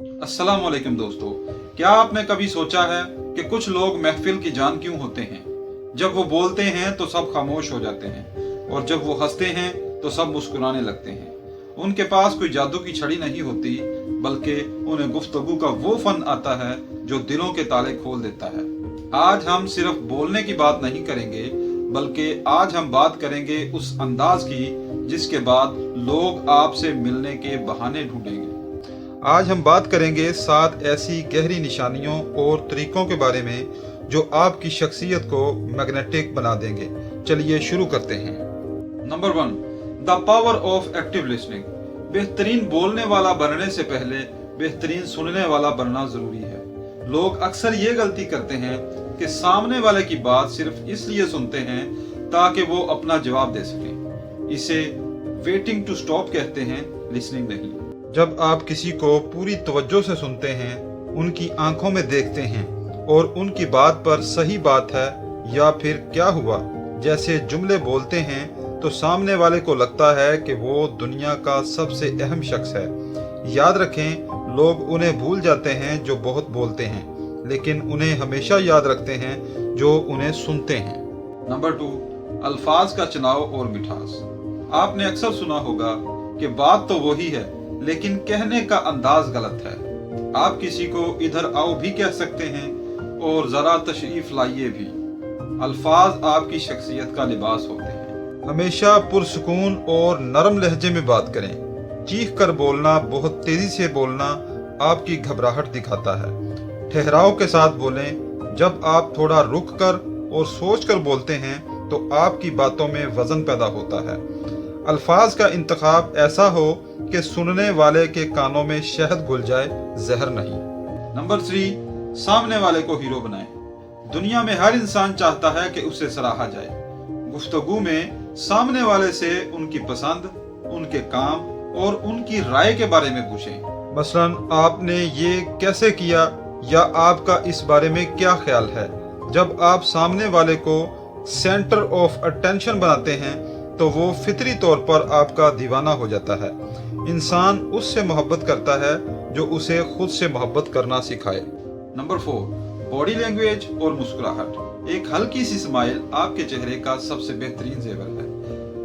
अस्सलाम वालेकुम दोस्तों, क्या आपने कभी सोचा है कि कुछ लोग महफिल की जान क्यों होते हैं? जब वो बोलते हैं तो सब खामोश हो जाते हैं और जब वो हंसते हैं तो सब मुस्कुराने लगते हैं। उनके पास कोई जादू की छड़ी नहीं होती, बल्कि उन्हें गुफ्तगू का वो फन आता है जो दिलों के ताले खोल देता है। आज हम सिर्फ बोलने की बात नहीं करेंगे, बल्कि आज हम बात करेंगे उस अंदाज की जिसके बाद लोग आपसे मिलने के बहाने ढूंढेंगे। आज हम बात करेंगे 7 ऐसी गहरी निशानियों और तरीकों के बारे में जो आपकी शख्सियत को मैग्नेटिक बना देंगे। चलिए शुरू करते हैं। Number 1, the power of active listening. बेहतरीन बोलने वाला बनने से पहले बेहतरीन सुनने वाला बनना जरूरी है। लोग अक्सर ये गलती करते हैं कि सामने वाले की बात सिर्फ इसलिए सुनते हैं ताकि वो अपना जवाब दे सकें। इसे वेटिंग टू स्टॉप कहते हैं, लिसनिंग नहीं। जब आप किसी को पूरी तवज्जो से सुनते हैं, उनकी आंखों में देखते हैं और उनकी बात पर सही बात है या फिर क्या हुआ जैसे जुमले बोलते हैं, तो सामने वाले को लगता है कि वो दुनिया का सबसे अहम शख्स है। याद रखें, लोग उन्हें भूल जाते हैं जो बहुत बोलते हैं, लेकिन उन्हें हमेशा याद रखते हैं जो उन्हें सुनते हैं। नंबर 2, अल्फाज का चुनाव और मिठास। आपने अक्सर सुना होगा कि बात तो वही है लेकिन कहने का अंदाज गलत है। आप किसी को इधर आओ भी कह सकते हैं और जरा तशरीफ लाइए भी। अल्फाज आपकी शख्सियत का लिबास होते हैं। हमेशा पुरसुकून और नरम लहजे में बात करें। चीख कर बोलना, बहुत तेजी से बोलना आपकी घबराहट दिखाता है। ठहराव के साथ बोलें। जब आप थोड़ा रुक कर और सोच कर बोलते हैं तो आपकी बातों में वजन पैदा होता है। अल्फाज का इंतखाब ऐसा हो कि सुनने वाले के कानों में शहद घुल जाए, जहर नहीं। नंबर 3, सामने वाले को हीरो बनाएं। दुनिया में हर इंसान चाहता है कि उसे सराहा जाए। गुफ्तगू में सामने वाले से उनकी पसंद, उनके काम और उनकी राय के बारे में पूछें। मसलन, आपने ये कैसे किया या आपका इस बारे में क्या ख्याल है। जब आप सामने वाले को सेंटर ऑफ अटेंशन बनाते हैं तो वो फितरी तौर पर आपका दीवाना हो जाता है। इंसान उससे मोहब्बत करता है जो उसे खुद से मोहब्बत करना सिखाए। नंबर 4, बॉडी लैंग्वेज और मुस्कुराहट। एक हल्की सी स्माइल आपके चेहरे का सबसे बेहतरीन जेवर है।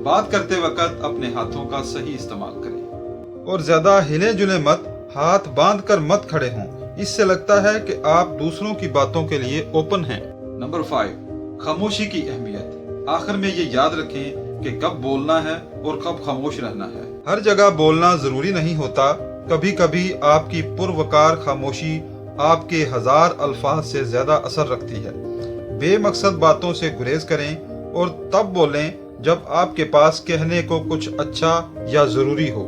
बात करते वक्त अपने हाथों का सही इस्तेमाल करें और ज्यादा हिले जुले मत, हाथ बांध कर मत खड़े हों। इससे लगता है कि आप दूसरों की बातों के लिए ओपन हैं। नंबर 5, खामोशी की अहमियत। आखिर में ये याद रखें कि कब बोलना है और कब खामोश रहना है। हर जगह बोलना जरूरी नहीं होता। कभी कभी आपकी पुरवकार खामोशी आपके 1000 अल्फाज से ज्यादा असर रखती है। बेमकसद बातों से गुरेज करें और तब बोलें जब आपके पास कहने को कुछ अच्छा या जरूरी हो।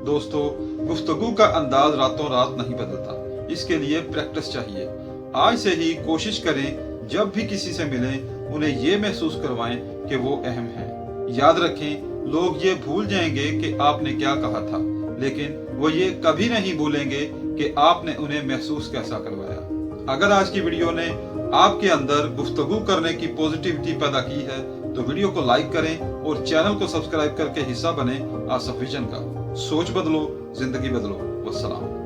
दोस्तों, गुफ्तगू का अंदाज रातों रात नहीं बदलता, इसके लिए प्रैक्टिस चाहिए। आज से ही कोशिश करें, जब भी किसी से मिलें उन्हें ये महसूस करवाएं कि वो अहम है। याद रखें, लोग ये भूल जाएंगे कि आपने क्या कहा था, लेकिन वो ये कभी नहीं भूलेंगे कि आपने उन्हें महसूस कैसा करवाया। अगर आज की वीडियो ने आपके अंदर गुफ्तगू करने की पॉजिटिविटी पैदा की है तो वीडियो को लाइक करें और चैनल को सब्सक्राइब करके हिस्सा बने आसफ विजन का। सोच बदलो, जिंदगी बदलो। वस्सलाम।